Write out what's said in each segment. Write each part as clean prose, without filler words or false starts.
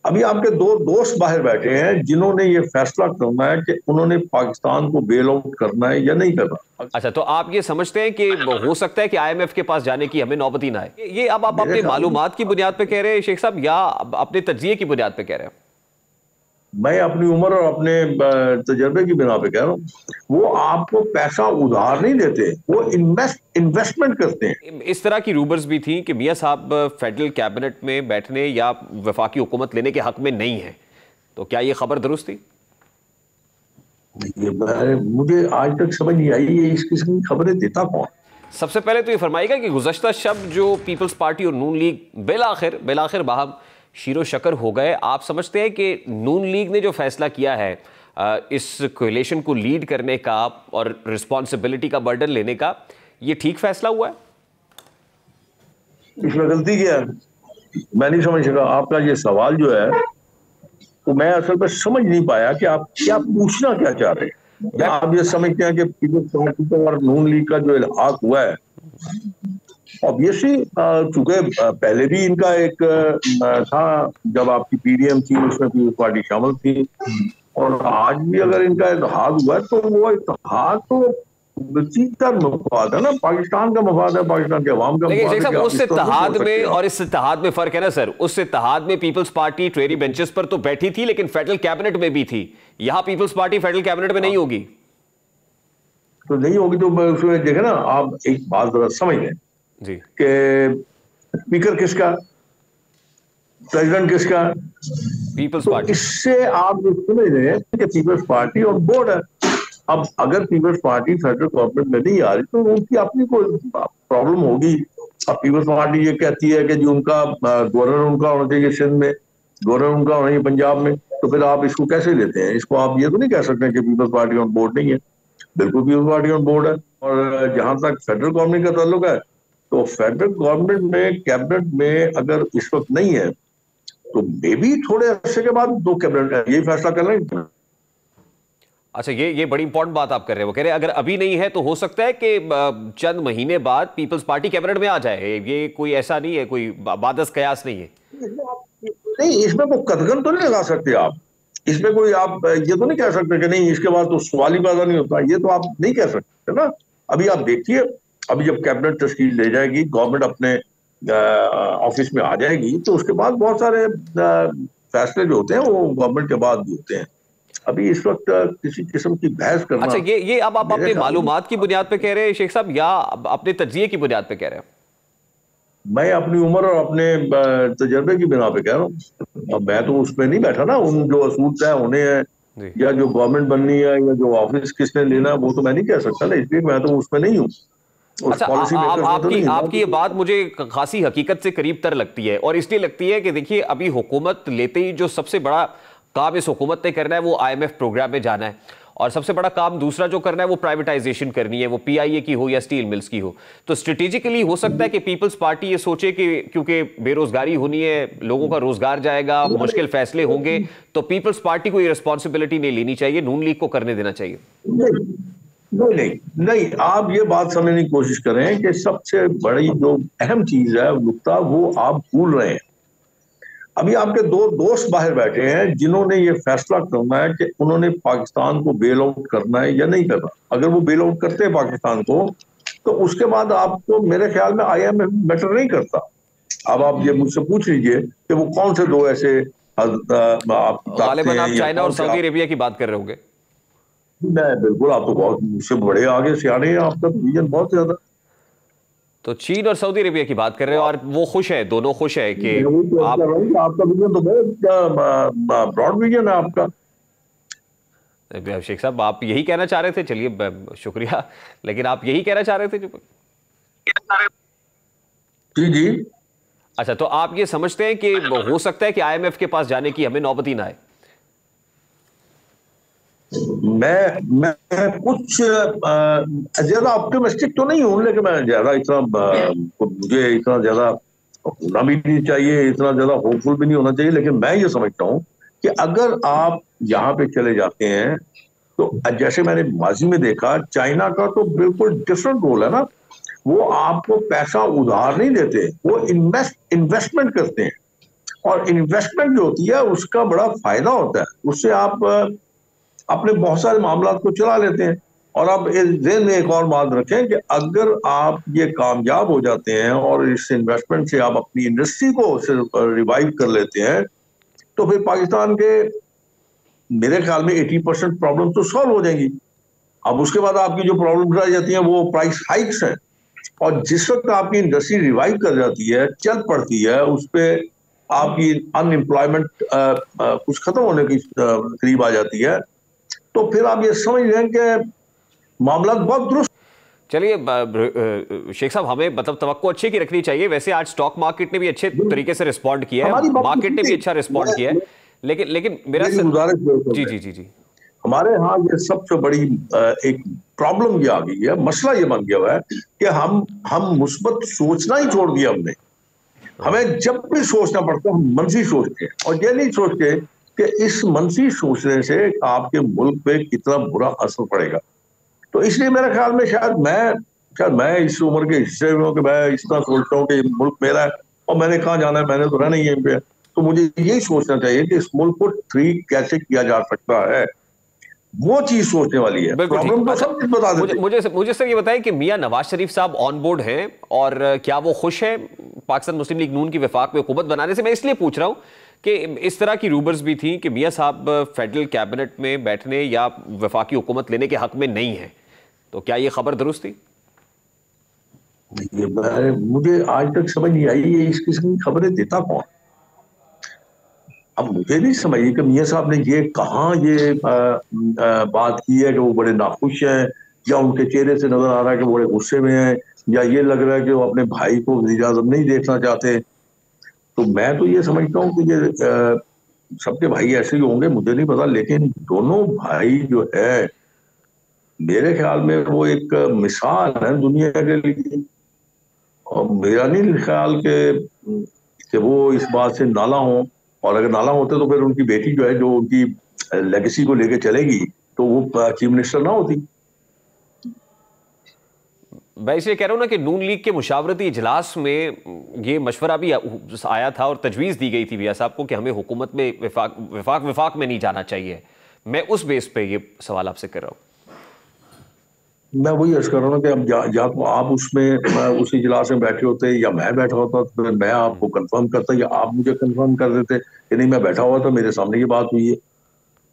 अभी आपके दो दोस्त बाहर बैठे हैं जिन्होंने ये फैसला करना है कि उन्होंने पाकिस्तान को बेल आउट करना है या नहीं करना। अच्छा, तो आप ये समझते हैं कि हो सकता है कि आईएमएफ के पास जाने की हमें नौबत ही ना आए? ये अब आप मेरे अपनी ख्याल में मालूमात की बुनियाद पे कह रहे हैं शेख साहब, या अपने तज्जिए की बुनियाद पे कह रहे हैं? मैं अपनी उम्र और अपने तजर्बे की बिना पे कह रहा हूँ। वो आपको पैसा उधार नहीं देते, वो इन्वेस्टमेंट करते हैं। इस तरह की रूमर्स भी थी कि मियां साहब फेडरल कैबिनेट में बैठने या वफाकी हुकूमत लेने के हक में नहीं है, तो क्या ये खबर दुरुस्त थी? मुझे आज तक समझ नहीं आई ये इस किस्म की खबरें देता कौन। सबसे पहले तो ये फरमाइएगा कि गुज़श्ता शब जो पीपल्स पार्टी और नून लीग बेलाखिर बाहम शीरो शकर हो गए, आप समझते हैं कि नून लीग ने जो फैसला किया है इस कोलिशन को लीड करने का और रिस्पॉन्सिबिलिटी का बर्डन लेने का, ये ठीक फैसला हुआ है? इसमें गलती क्या है, मैं नहीं समझ सका आपका ये सवाल जो है। तो मैं असल में समझ नहीं पाया कि आप क्या पूछना क्या चाह रहे हैं। क्या आप ये समझते हैं कि पीपल्स पार्टी और नून लीग का जो इल्हाक हुआ है, ऑब्वियसली चूंकि पहले भी इनका एक था, जब आपकी पीडीएम थी उसमें पीपल्स पार्टी शामिल थी, और आज भी अगर इनका इत्तेहाद हुआ है तो वो इत्तेहाद तो मफाद है ना, पाकिस्तान का मफाद है, पाकिस्तान के अवाम का लेकिन मफाद शेख है। साहब, कि आप उस इस तरह नहीं इत्तेहाद बोल सकते में आप। और इस इत्तेहाद में फर्क है ना सर। उस इत्तेहाद में पीपल्स पार्टी ट्रेरी बेंचेस पर तो बैठी थी, लेकिन फेडरल कैबिनेट में भी थी। यहां पीपल्स पार्टी फेडरल कैबिनेट में नहीं होगी। तो नहीं होगी तो उसमें देखे ना, आप एक बात जरा समझ लें जी। कि स्पीकर किसका, प्रेसिडेंट किसका। पीपल्स तो पार्टी। इससे आप जो समझ रहे हैं कि पीपल्स पार्टी ऑन बोर्ड है। अब अगर पीपल्स पार्टी फेडरल गवर्नमेंट में नहीं आ रही तो उनकी अपनी कोई प्रॉब्लम होगी। अब पीपल्स पार्टी ये कहती है कि जो उनका गवर्नर उनका होना चाहिए सिंध में, गवर्नर उनका होना चाहिए पंजाब में, तो फिर आप इसको कैसे लेते हैं? इसको आप ये तो नहीं कह सकते कि पीपल्स पार्टी ऑन बोर्ड नहीं है। बिल्कुल पीपल्स पार्टी ऑन बोर्ड है। और जहां तक फेडरल गवर्नमेंट का ताल्लुक है, तो फेडरल गवर्नमेंट में कैबिनेट में अगर इस वक्त नहीं है तो मे भी थोड़े अरसे के बाद दो कैबिनेट यही फैसला कर लेंगे। अच्छा, ये बड़ी इंपॉर्टेंट बात आप कर रहे हैं। वो कह रहे हैं अगर अभी नहीं है तो हो सकता है कि चंद महीने बाद पीपल्स पार्टी कैबिनेट में आ जाए। ये कोई ऐसा नहीं है, कोई बादस कयास नहीं है। नहीं, इसमें कोई कदगन तो नहीं लगा सकते आप। इसमें कोई आप ये तो नहीं कह सकते कि नहीं इसके बाद तो सवाल ही पैदा नहीं होता, ये तो आप नहीं कह सकते ना। अभी आप देखिए, अभी जब कैबिनेट तश्कील ले जाएगी, गवर्नमेंट अपने ऑफिस में आ जाएगी, तो उसके बाद बहुत सारे फैसले जो होते हैं वो गवर्नमेंट के बाद भी होते हैं। अभी इस वक्त किसी किस्म की बहस अच्छा, करना ये अब आप मेरे अपने ख्याल में, मालूमात की बुनियाद पे कह रहे हैं शेख साहब, या अपने तज्जिए की बुनियाद पे कह रहे हैं? मैं अपनी उम्र और अपने तजर्बे की बिना पे कह रहा हूँ। अब मैं तो उसमें नहीं बैठा ना, उन जो असूल तय होने हैं जी। या जो गवर्नमेंट बननी है या जो ऑफिस किसने लेना है, वो तो मैं नहीं कह सकता ना, इसलिए मैं तो उसमें नहीं हूँ, उस अच्छा, पॉलिसी मेकर्स में तो आपकी नहीं है आपकी ये ना। बात मुझे खासी हकीकत से करीब तर लगती है, और इसलिए लगती है कि देखिए अभी हुकूमत लेते ही जो सबसे बड़ा काम इस हुकूमत ने करना है वो आईएमएफ प्रोग्राम में जाना है, और सबसे बड़ा काम दूसरा जो करना है वो प्राइवेटाइजेशन करनी है, वो पीआईए की हो या स्टील मिल्स की हो। तो स्ट्रेटेजिकली हो सकता है कि पीपल्स पार्टी ये सोचे कि क्योंकि बेरोजगारी होनी है, लोगों का रोजगार जाएगा, मुश्किल फैसले होंगे, तो पीपल्स पार्टी को ये रिस्पॉन्सिबिलिटी नहीं लेनी चाहिए, नून लीग को करने देना चाहिए। नहीं नहीं नहीं नहीं, आप ये बात समझने की कोशिश करें कि सबसे बड़ी जो अहम चीज है नुकता, वो आप भूल रहे हैं। अभी आपके दो दोस्त बाहर बैठे हैं जिन्होंने ये फैसला करना है कि उन्होंने पाकिस्तान को बेल आउट करना है या नहीं करना। अगर वो बेल आउट करते हैं पाकिस्तान को, तो उसके बाद आपको मेरे ख्याल में आईएमएफ मैटर नहीं करता। अब आप ये मुझसे पूछ लीजिए कि वो कौन से दो ऐसे आप ताकते गालिबन हैं आप या चाइना और कौन से सऊदी आप। अरेबिया की बात कर रहे होंगे। मैं बिल्कुल, आप तो बहुत मुझसे बड़े आगे सियाने हैं, आपका विजन बहुत ज्यादा। तो चीन और सऊदी अरेबिया की बात कर रहे हो, और वो खुश है, दोनों खुश है कि मैं वही तो कह आप। रहा हूं कि आपका विजन तो बहुत ब्रॉड विजन है आपका। शेख साहब, आप यही कहना चाह रहे थे, चलिए शुक्रिया, लेकिन आप यही कहना चाह रहे थे जो। जी जी। अच्छा, तो आप ये समझते हैं कि हो सकता है कि आईएमएफ के पास जाने की हमें नौबत ही ना आए? मैं कुछ ज्यादा ऑप्टिमिस्टिक तो नहीं हूं, लेकिन मैं ज्यादा इतना मुझे इतना ज्यादा होना भी नहीं चाहिए, इतना ज्यादा होपफुल भी नहीं होना चाहिए। लेकिन मैं ये समझता हूं कि अगर आप यहाँ पे चले जाते हैं, तो जैसे मैंने माजी में देखा, चाइना का तो बिल्कुल डिफरेंट रोल है ना। वो आपको पैसा उधार नहीं देते, वो इन्वेस्टमेंट करते हैं। और इन्वेस्टमेंट जो होती है उसका बड़ा फायदा होता है, उससे आप अपने बहुत सारे मामला को चला लेते हैं। और आप इस ज़हन में एक और बात रखें कि अगर आप ये कामयाब हो जाते हैं और इस इन्वेस्टमेंट से आप अपनी इंडस्ट्री को रिवाइव कर लेते हैं, तो फिर पाकिस्तान के मेरे ख्याल में 80% प्रॉब्लम तो सॉल्व हो जाएंगी। अब उसके बाद आपकी जो प्रॉब्लम रह जाती है वो प्राइस हाइक्स है, और जिस वक्त आपकी इंडस्ट्री रिवाइव कर जाती है, चल पड़ती है, उस पर आपकी अनएम्प्लॉयमेंट कुछ खत्म होने की करीब आ जाती है, तो फिर आप ये समझ लें कि मामला बहुत दुरुस्त। चलिए शेख साहब, हमें मतलब तवक्को अच्छे की रखनी चाहिए। वैसे आज स्टॉक मार्केट ने भी अच्छे तरीके से रिस्पॉन्ड किया है, मार्केट ने भी अच्छा रिस्पॉन्ड किया है, लेकिन लेकिन मेरा गुजारिश जी जी जी जी हमारे यहाँ ये सबसे बड़ी एक प्रॉब्लम ये आ गई है, मसला ये बन गया हुआ है कि हम मुस्बत सोचना ही छोड़ दिया हमने। हमें जब भी सोचना पड़ता है हम मनफी सोचते हैं, और ये नहीं सोचते कि इस मनफी सोचने से आपके मुल्क पे कितना बुरा असर पड़ेगा। तो इसलिए मेरे ख्याल में शायद मैं इस उम्र के हिस्से में हूँ कि मैं इस तरह सोचता हूँ कि मुल्क मेरा है और मैंने कहाँ जाना है, मैंने तो रहना ही है पे। तो मुझे यही सोचना चाहिए कि इस मुल्क को ठीक कैसे किया जा सकता है, वो चीज सोचने वाली है। प्रॉब्लम तो सब चीज बता देते। मुझे सर ये बताएं कि मियां नवाज शरीफ साहब ऑन बोर्ड हैं, और क्या वो खुश हैं पाकिस्तान मुस्लिम लीग नून की वफाक में हुकूमत बनाने से? मैं इसलिए पूछ रहा हूं कि इस तरह की रूमर्स भी थी कि मियां साहब फेडरल कैबिनेट में बैठने या वफाकी हुकूमत लेने के हक में नहीं है, तो क्या ये खबर दुरुस्त थी? मुझे आज तक समझ नहीं आई ये इस किस्म की खबरें देता कौन। अब मुझे नहीं समझ कि मियां साहब ने ये कहाँ ये बात की है कि वो बड़े नाखुश हैं, या उनके चेहरे से नजर आ रहा है कि वो बड़े गुस्से में हैं, या ये लग रहा है कि वो अपने भाई को वज़ीर आज़म नहीं देखना चाहते। तो मैं तो ये समझता हूँ कि ये सबके भाई ऐसे ही होंगे, मुझे नहीं पता, लेकिन दोनों भाई जो है मेरे ख्याल में वो एक मिसाल है दुनिया के लिए। और मेरा नहीं ख्याल कि वो इस बात से नाला हो, और अगर नाला होते तो फिर उनकी बेटी जो है, जो उनकी लेगेसी को लेके चलेगी, तो वो चीफ मिनिस्टर ना होती। मैं इसलिए कह रहा हूं ना कि नून लीग के मुशावरती इजलास में ये मशवरा भी आया था और तजवीज़ दी गई थी मियां साहब को कि हमें हुकूमत में विफाक में नहीं जाना चाहिए। मैं उस बेस पे ये सवाल आपसे कर रहा हूँ। मैं वही अर्ज कर रहा हूँ कि अब या तो आप उसमें उस इजलास में बैठे होते या मैं बैठा होता, तो फिर मैं आपको कंफर्म करता या आप मुझे कंफर्म कर देते कि नहीं मैं बैठा हुआ था, मेरे सामने ये बात हुई है।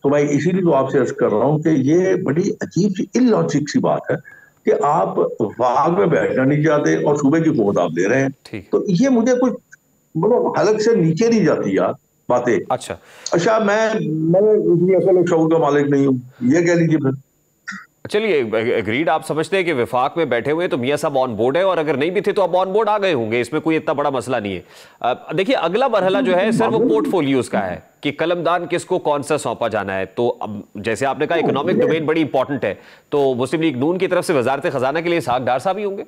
तो मैं इसीलिए तो आपसे अर्ज कर रहा हूँ कि ये बड़ी अजीब सी इलॉजिक सी बात है कि आप वफाक में बैठना नहीं चाहते और सूबे की हुकूमत आप ले रहे हैं। तो ये मुझे कुछ मतलब हलक से नीचे नहीं जाती यार बातें। अच्छा मैं इतनी अकल शऊर का मालिक नहीं हूँ, ये कह लीजिए फिर। चलिए एग्रीड, आप समझते हैं कि विफाक में बैठे हुए तो मियां साहब ऑन बोर्ड है, और अगर नहीं भी थे तो अब ऑन बोर्ड आ गए होंगे, इसमें कोई इतना बड़ा मसला नहीं है। देखिए अगला मरहला जो है सर वो पोर्टफोलियोज का है कि कलमदान किसको कौन सा सौंपा जाना है। तो अब जैसे आपने कहा इकोनॉमिक डोमेन बड़ी इंपॉर्टेंट है, तो मुस्लिम लीग नून की तरफ से वजारत खजाना के लिए इसहाक डार साहब ही होंगे।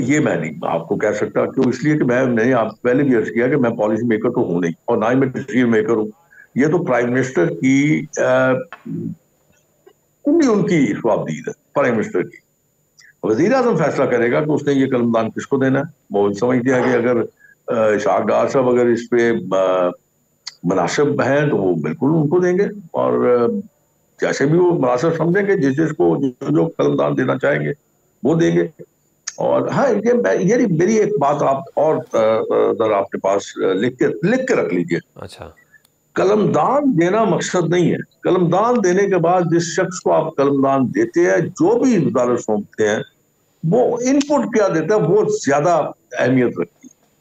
ये मैं नहीं आपको कह सकता, क्यों? इसलिए कि मैंने आप पहले भी अर्ज किया कि मैं पॉलिसी मेकर तो हूं नहीं, और ना ही मैं डिसीजन मेकर हूं। ये तो प्राइम मिनिस्टर की उनकी स्वाबदीद है, प्राइम मिनिस्टर की। वजीर आजम फैसला करेगा कि उसने ये कलमदान किसको देना है। वो समझते हैं कि अगर इसहाक डार साहब अगर इस पे मुनासिब हैं तो वो बिल्कुल उनको देंगे, और जैसे भी वो मुनासिब समझेंगे, जिसको जो कलमदान देना चाहेंगे वो देंगे। और हाँ, ये मेरी एक बात आप और जरा आपके पास लिख के रख लीजिए। अच्छा, कलमदान देना मकसद नहीं है। कलमदान देने के बाद जिस शख्स को आप कलमदान देते हैं, जो भी वजारत सौंपते हैं, वो इनपुट क्या देता है वो ज्यादा अहमियत रखती है।